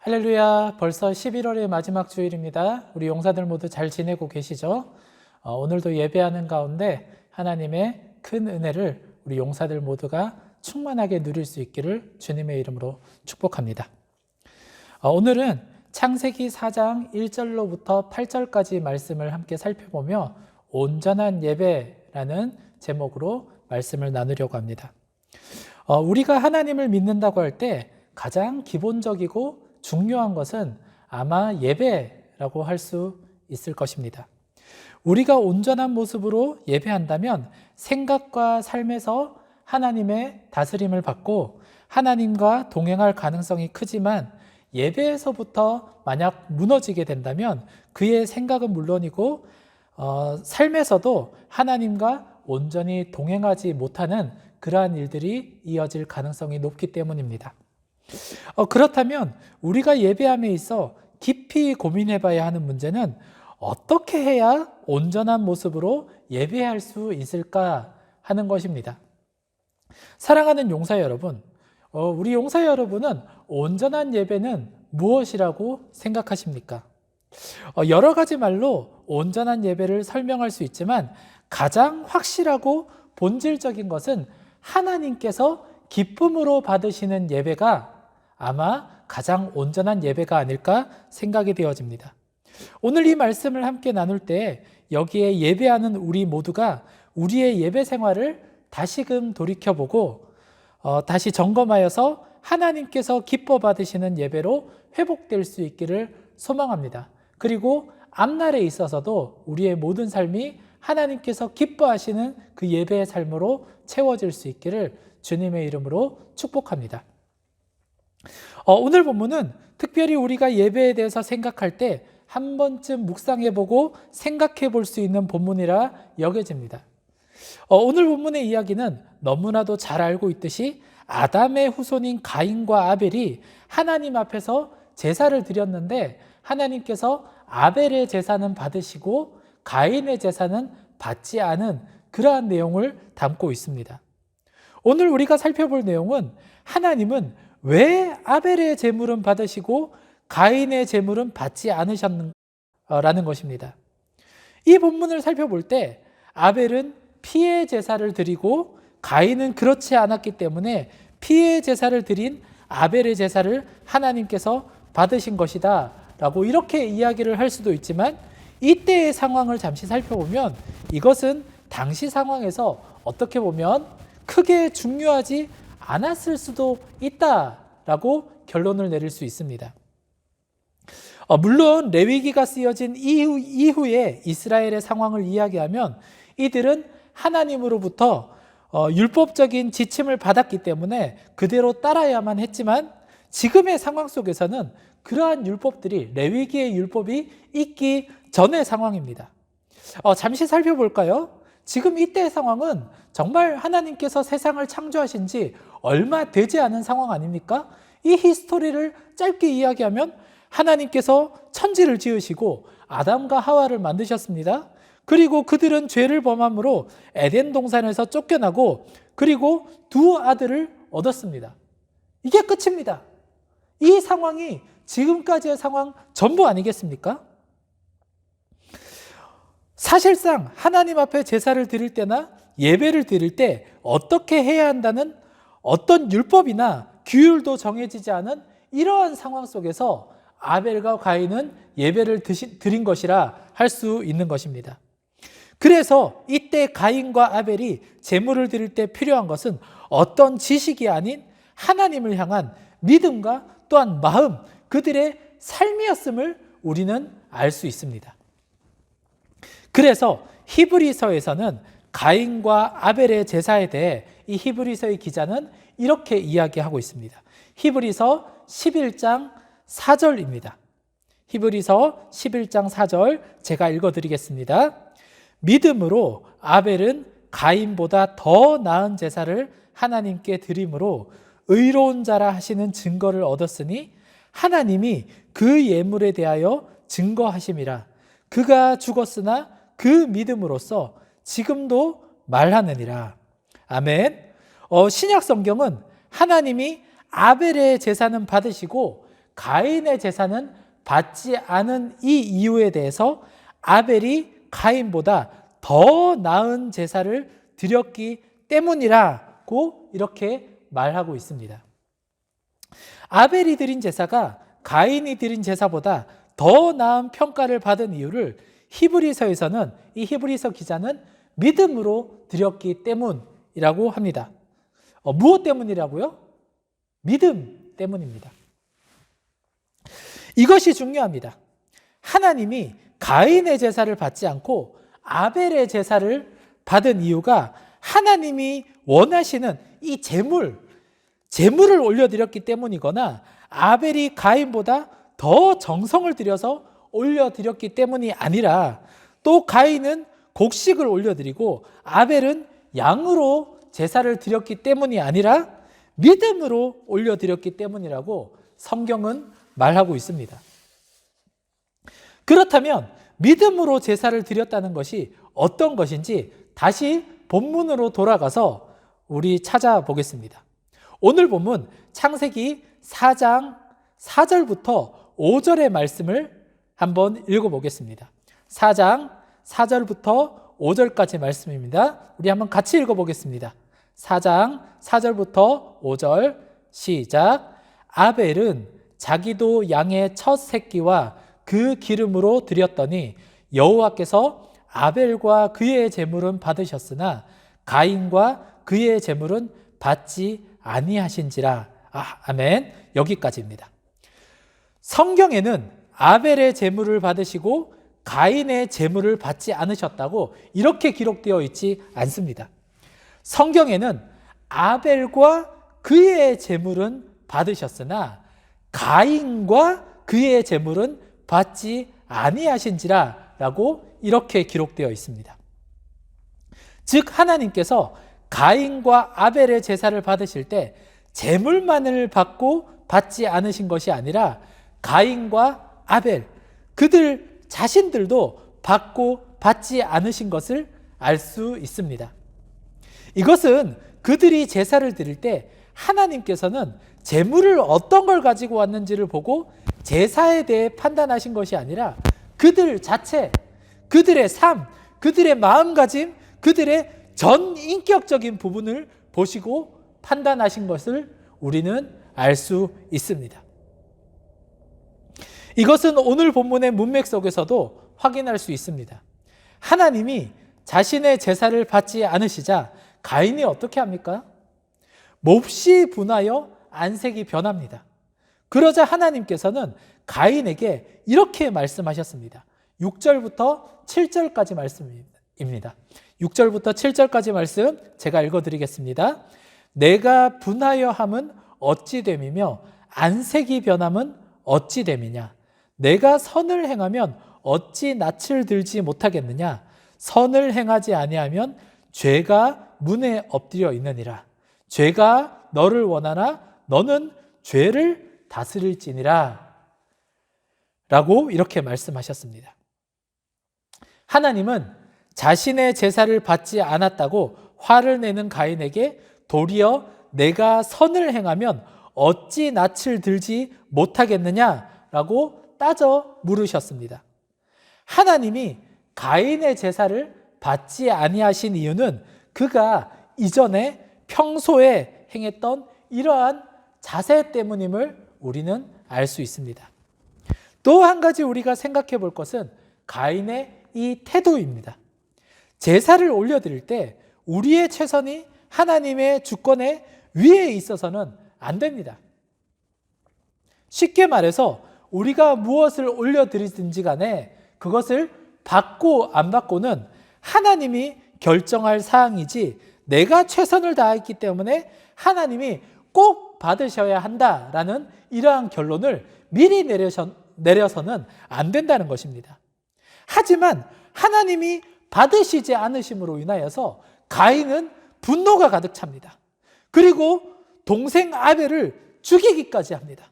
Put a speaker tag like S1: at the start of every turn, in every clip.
S1: 할렐루야, 벌써 11월의 마지막 주일입니다. 우리 용사들 모두 잘 지내고 계시죠? 오늘도 예배하는 가운데 하나님의 큰 은혜를 우리 용사들 모두가 충만하게 누릴 수 있기를 주님의 이름으로 축복합니다. 오늘은 창세기 4장 1절로부터 8절까지 말씀을 함께 살펴보며 온전한 예배라는 제목으로 말씀을 나누려고 합니다. 우리가 하나님을 믿는다고 할 때 가장 기본적이고 중요한 것은 아마 예배라고 할 수 있을 것입니다. 우리가 온전한 모습으로 예배한다면 생각과 삶에서 하나님의 다스림을 받고 하나님과 동행할 가능성이 크지만 예배에서부터 만약 무너지게 된다면 그의 생각은 물론이고 삶에서도 하나님과 온전히 동행하지 못하는 그러한 일들이 이어질 가능성이 높기 때문입니다. 그렇다면 우리가 예배함에 있어 깊이 고민해 봐야 하는 문제는 어떻게 해야 온전한 모습으로 예배할 수 있을까 하는 것입니다. 사랑하는 용사 여러분, 우리 용사 여러분은 온전한 예배는 무엇이라고 생각하십니까? 여러 가지 말로 온전한 예배를 설명할 수 있지만 가장 확실하고 본질적인 것은 하나님께서 기쁨으로 받으시는 예배가 아마 가장 온전한 예배가 아닐까 생각이 되어집니다. 오늘 이 말씀을 함께 나눌 때 여기에 예배하는 우리 모두가 우리의 예배 생활을 다시금 돌이켜보고 다시 점검하여서 하나님께서 기뻐 받으시는 예배로 회복될 수 있기를 소망합니다. 그리고 앞날에 있어서도 우리의 모든 삶이 하나님께서 기뻐하시는 그 예배의 삶으로 채워질 수 있기를 주님의 이름으로 축복합니다. 오늘 본문은 특별히 우리가 예배에 대해서 생각할 때 한 번쯤 묵상해보고 생각해볼 수 있는 본문이라 여겨집니다. 오늘 본문의 이야기는 너무나도 잘 알고 있듯이 아담의 후손인 가인과 아벨이 하나님 앞에서 제사를 드렸는데 하나님께서 아벨의 제사는 받으시고 가인의 제사는 받지 않은 그러한 내용을 담고 있습니다. 오늘 우리가 살펴볼 내용은 하나님은 왜 아벨의 제물은 받으시고 가인의 제물은 받지 않으셨는가라는 것입니다. 이 본문을 살펴볼 때 아벨은 피의 제사를 드리고 가인은 그렇지 않았기 때문에 피의 제사를 드린 아벨의 제사를 하나님께서 받으신 것이다 라고 이렇게 이야기를 할 수도 있지만 이때의 상황을 잠시 살펴보면 이것은 당시 상황에서 어떻게 보면 크게 중요하지 않았을 수도 있다라고 결론을 내릴 수 있습니다. 물론 레위기가 쓰여진 이후에 이스라엘의 상황을 이야기하면 이들은 하나님으로부터 율법적인 지침을 받았기 때문에 그대로 따라야만 했지만 지금의 상황 속에서는 그러한 율법들이 레위기의 율법이 있기 전의 상황입니다. 잠시 살펴볼까요? 지금 이때의 상황은 정말 하나님께서 세상을 창조하신 지 얼마 되지 않은 상황 아닙니까? 이 히스토리를 짧게 이야기하면 하나님께서 천지를 지으시고 아담과 하와를 만드셨습니다. 그리고 그들은 죄를 범함으로 에덴 동산에서 쫓겨나고 그리고 두 아들을 얻었습니다. 이게 끝입니다. 이 상황이 지금까지의 상황 전부 아니겠습니까? 사실상 하나님 앞에 제사를 드릴 때나 예배를 드릴 때 어떻게 해야 한다는 어떤 율법이나 규율도 정해지지 않은 이러한 상황 속에서 아벨과 가인은 예배를 드린 것이라 할 수 있는 것입니다. 그래서 이때 가인과 아벨이 제물을 드릴 때 필요한 것은 어떤 지식이 아닌 하나님을 향한 믿음과 또한 마음, 그들의 삶이었음을 우리는 알 수 있습니다. 그래서 히브리서에서는 가인과 아벨의 제사에 대해 이 히브리서의 기자는 이렇게 이야기하고 있습니다. 히브리서 11장 4절입니다. 히브리서 11장 4절 제가 읽어드리겠습니다. 믿음으로 아벨은 가인보다 더 나은 제사를 하나님께 드림으로 의로운 자라 하시는 증거를 얻었으니 하나님이 그 예물에 대하여 증거하심이라. 그가 죽었으나 그 믿음으로써 지금도 말하느니라. 아멘. 신약 성경은 하나님이 아벨의 제사는 받으시고 가인의 제사는 받지 않은 이 이유에 대해서 아벨이 가인보다 더 나은 제사를 드렸기 때문이라고 이렇게 말하고 있습니다. 아벨이 드린 제사가 가인이 드린 제사보다 더 나은 평가를 받은 이유를 히브리서에서는, 이 히브리서 기자는 믿음으로 드렸기 때문이라고 합니다. 무엇 때문이라고요? 믿음 때문입니다. 이것이 중요합니다. 하나님이 가인의 제사를 받지 않고 아벨의 제사를 받은 이유가 하나님이 원하시는 이 제물을 올려드렸기 때문이거나 아벨이 가인보다 더 정성을 들여서 올려드렸기 때문이 아니라, 또 가인은 곡식을 올려드리고 아벨은 양으로 제사를 드렸기 때문이 아니라 믿음으로 올려드렸기 때문이라고 성경은 말하고 있습니다. 그렇다면 믿음으로 제사를 드렸다는 것이 어떤 것인지 다시 본문으로 돌아가서 우리 찾아보겠습니다. 오늘 본문 창세기 4장 4절부터 5절의 말씀을 한번 읽어보겠습니다. 4장 4절부터 5절까지 말씀입니다. 우리 한번 같이 읽어보겠습니다. 4장 4절부터 5절 시작. 아벨은 자기도 양의 첫 새끼와 그 기름으로 드렸더니 여호와께서 아벨과 그의 제물은 받으셨으나 가인과 그의 제물은 받지 아니하신지라. 아멘. 여기까지입니다. 성경에는 아벨의 제물을 받으시고 가인의 제물을 받지 않으셨다고 이렇게 기록되어 있지 않습니다. 성경에는 아벨과 그의 제물은 받으셨으나 가인과 그의 제물은 받지 아니하신지라 라고 이렇게 기록되어 있습니다. 즉 하나님께서 가인과 아벨의 제사를 받으실 때 제물만을 받지 않으신 것이 아니라 가인과 아벨, 그들 자신들도 받지 않으신 것을 알 수 있습니다. 이것은 그들이 제사를 드릴 때 하나님께서는 제물을 어떤 걸 가지고 왔는지를 보고 제사에 대해 판단하신 것이 아니라 그들 자체, 그들의 삶, 그들의 마음가짐, 그들의 전 인격적인 부분을 보시고 판단하신 것을 우리는 알 수 있습니다. 이것은 오늘 본문의 문맥 속에서도 확인할 수 있습니다. 하나님이 자신의 제사를 받지 않으시자 가인이 어떻게 합니까? 몹시 분하여 안색이 변합니다. 그러자 하나님께서는 가인에게 이렇게 말씀하셨습니다. 6절부터 7절까지 말씀입니다. 6절부터 7절까지 말씀 제가 읽어드리겠습니다. 내가 분하여 함은 어찌 됨이며 안색이 변함은 어찌 됨이냐. 내가 선을 행하면 어찌 낯을 들지 못하겠느냐. 선을 행하지 아니하면 죄가 문에 엎드려 있느니라. 죄가 너를 원하나 너는 죄를 다스릴지니라 라고 이렇게 말씀하셨습니다. 하나님은 자신의 제사를 받지 않았다고 화를 내는 가인에게 도리어 내가 선을 행하면 어찌 낯을 들지 못하겠느냐라고 따져 물으셨습니다. 하나님이 가인의 제사를 받지 아니하신 이유는 그가 이전에 평소에 행했던 이러한 자세 때문임을 우리는 알 수 있습니다. 또 한 가지 우리가 생각해 볼 것은 가인의 이 태도입니다. 제사를 올려드릴 때 우리의 최선이 하나님의 주권의 위에 있어서는 안 됩니다. 쉽게 말해서 우리가 무엇을 올려드리든지 간에 그것을 받고 안 받고는 하나님이 결정할 사항이지 내가 최선을 다했기 때문에 하나님이 꼭 받으셔야 한다라는 이러한 결론을 미리 내려서는 안 된다는 것입니다. 하지만 하나님이 받으시지 않으심으로 인하여서 가인은 분노가 가득 찹니다. 그리고 동생 아벨을 죽이기까지 합니다.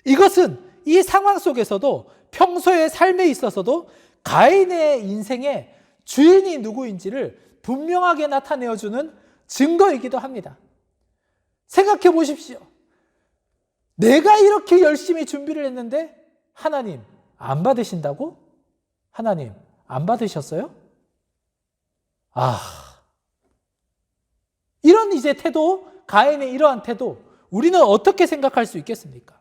S1: 이것은 이 상황 속에서도 평소의 삶에 있어서도 가인의 인생의 주인이 누구인지를 분명하게 나타내어주는 증거이기도 합니다. 생각해 보십시오. 내가 이렇게 열심히 준비를 했는데 하나님 안 받으신다고? 하나님 안 받으셨어요? 이런 이제 태도, 가인의 이러한 태도, 우리는 어떻게 생각할 수 있겠습니까?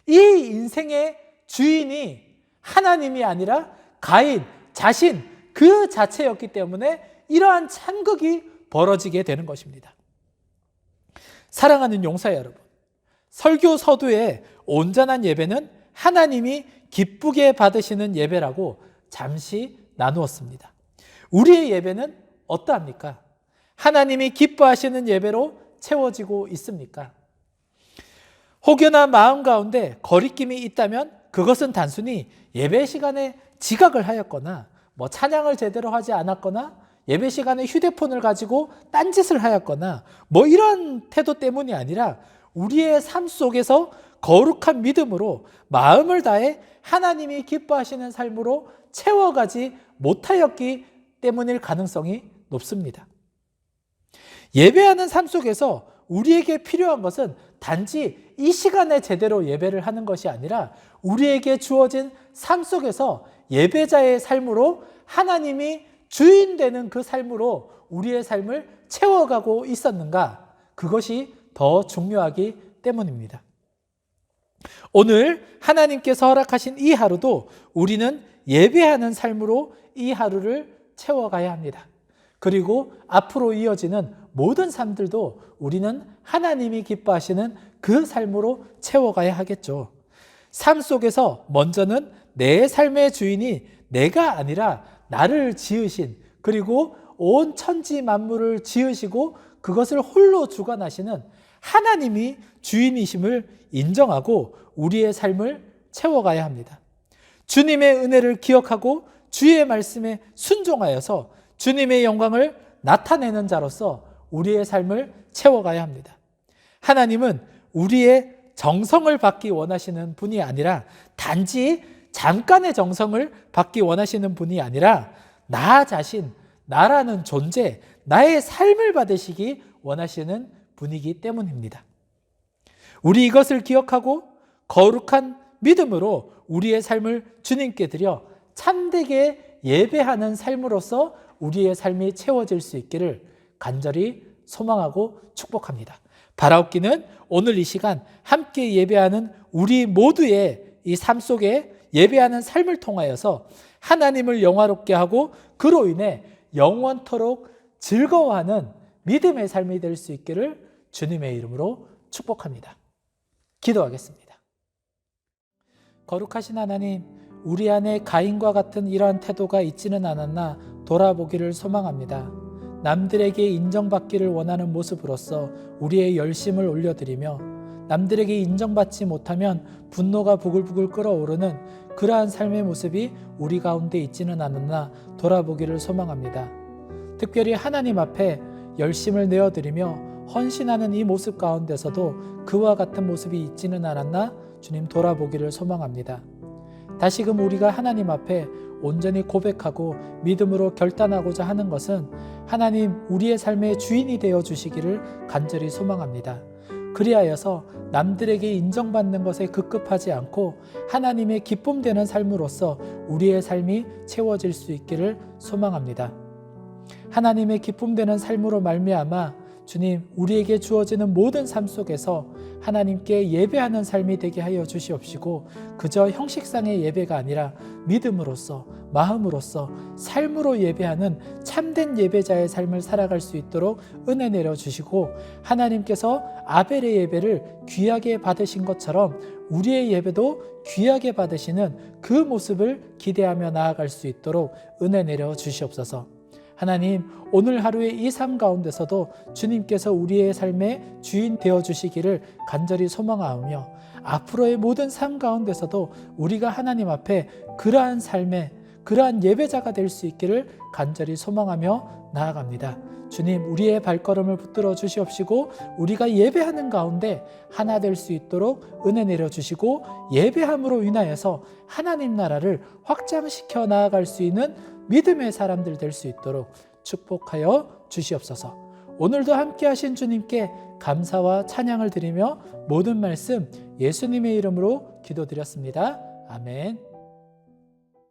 S1: 이 인생의 주인이 하나님이 아니라 가인 자신 그 자체였기 때문에 이러한 참극이 벌어지게 되는 것입니다. 사랑하는 용사 여러분, 설교 서두에 온전한 예배는 하나님이 기쁘게 받으시는 예배라고 잠시 나누었습니다. 우리의 예배는 어떠합니까? 하나님이 기뻐하시는 예배로 채워지고 있습니까? 혹여나 마음 가운데 거리낌이 있다면 그것은 단순히 예배 시간에 지각을 하였거나 찬양을 제대로 하지 않았거나 예배 시간에 휴대폰을 가지고 딴짓을 하였거나 이런 태도 때문이 아니라 우리의 삶 속에서 거룩한 믿음으로 마음을 다해 하나님이 기뻐하시는 삶으로 채워가지 못하였기 때문일 가능성이 높습니다. 예배하는 삶 속에서 우리에게 필요한 것은 단지 이 시간에 제대로 예배를 하는 것이 아니라 우리에게 주어진 삶 속에서 예배자의 삶으로 하나님이 주인 되는 그 삶으로 우리의 삶을 채워가고 있었는가? 그것이 더 중요하기 때문입니다. 오늘 하나님께서 허락하신 이 하루도 우리는 예배하는 삶으로 이 하루를 채워가야 합니다. 그리고 앞으로 이어지는 모든 삶들도 우리는 하나님이 기뻐하시는 그 삶으로 채워가야 하겠죠. 삶 속에서 먼저는 내 삶의 주인이 내가 아니라 나를 지으신, 그리고 온 천지 만물을 지으시고 그것을 홀로 주관하시는 하나님이 주인이심을 인정하고 우리의 삶을 채워가야 합니다. 주님의 은혜를 기억하고 주의 말씀에 순종하여서 주님의 영광을 나타내는 자로서 우리의 삶을 채워가야 합니다. 하나님은 우리의 정성을 받기 원하시는 분이 아니라 단지 잠깐의 정성을 받기 원하시는 분이 아니라 나 자신, 나라는 존재, 나의 삶을 받으시기 원하시는 분이기 때문입니다. 우리 이것을 기억하고 거룩한 믿음으로 우리의 삶을 주님께 드려 참되게 예배하는 삶으로서 우리의 삶이 채워질 수 있기를 간절히 소망하고 축복합니다. 바라옵기는 오늘 이 시간 함께 예배하는 우리 모두의 이 삶 속에 예배하는 삶을 통하여서 하나님을 영화롭게 하고 그로 인해 영원토록 즐거워하는 믿음의 삶이 될 수 있기를 주님의 이름으로 축복합니다. 기도하겠습니다. 거룩하신 하나님, 우리 안에 가인과 같은 이러한 태도가 있지는 않았나 돌아보기를 소망합니다. 남들에게 인정받기를 원하는 모습으로서 우리의 열심을 올려드리며 남들에게 인정받지 못하면 분노가 부글부글 끓어오르는 그러한 삶의 모습이 우리 가운데 있지는 않았나 돌아보기를 소망합니다. 특별히 하나님 앞에 열심을 내어드리며 헌신하는 이 모습 가운데서도 그와 같은 모습이 있지는 않았나 주님 돌아보기를 소망합니다. 다시금 우리가 하나님 앞에 온전히 고백하고 믿음으로 결단하고자 하는 것은 하나님 우리의 삶의 주인이 되어 주시기를 간절히 소망합니다. 그리하여서 남들에게 인정받는 것에 급급하지 않고 하나님의 기쁨되는 삶으로서 우리의 삶이 채워질 수 있기를 소망합니다. 하나님의 기쁨되는 삶으로 말미암아 주님 우리에게 주어지는 모든 삶 속에서 하나님께 예배하는 삶이 되게 하여 주시옵시고 그저 형식상의 예배가 아니라 믿음으로써 마음으로써 삶으로 예배하는 참된 예배자의 삶을 살아갈 수 있도록 은혜 내려주시고 하나님께서 아벨의 예배를 귀하게 받으신 것처럼 우리의 예배도 귀하게 받으시는 그 모습을 기대하며 나아갈 수 있도록 은혜 내려 주시옵소서. 하나님 오늘 하루의 이 삶 가운데서도 주님께서 우리의 삶의 주인 되어주시기를 간절히 소망하며 앞으로의 모든 삶 가운데서도 우리가 하나님 앞에 그러한 삶의 그러한 예배자가 될 수 있기를 간절히 소망하며 나아갑니다. 주님 우리의 발걸음을 붙들어 주시옵시고 우리가 예배하는 가운데 하나 될 수 있도록 은혜 내려주시고 예배함으로 인하여서 하나님 나라를 확장시켜 나아갈 수 있는 믿음의 사람들 될 수 있도록 축복하여 주시옵소서. 오늘도 함께 하신 주님께 감사와 찬양을 드리며 모든 말씀 예수님의 이름으로 기도드렸습니다. 아멘.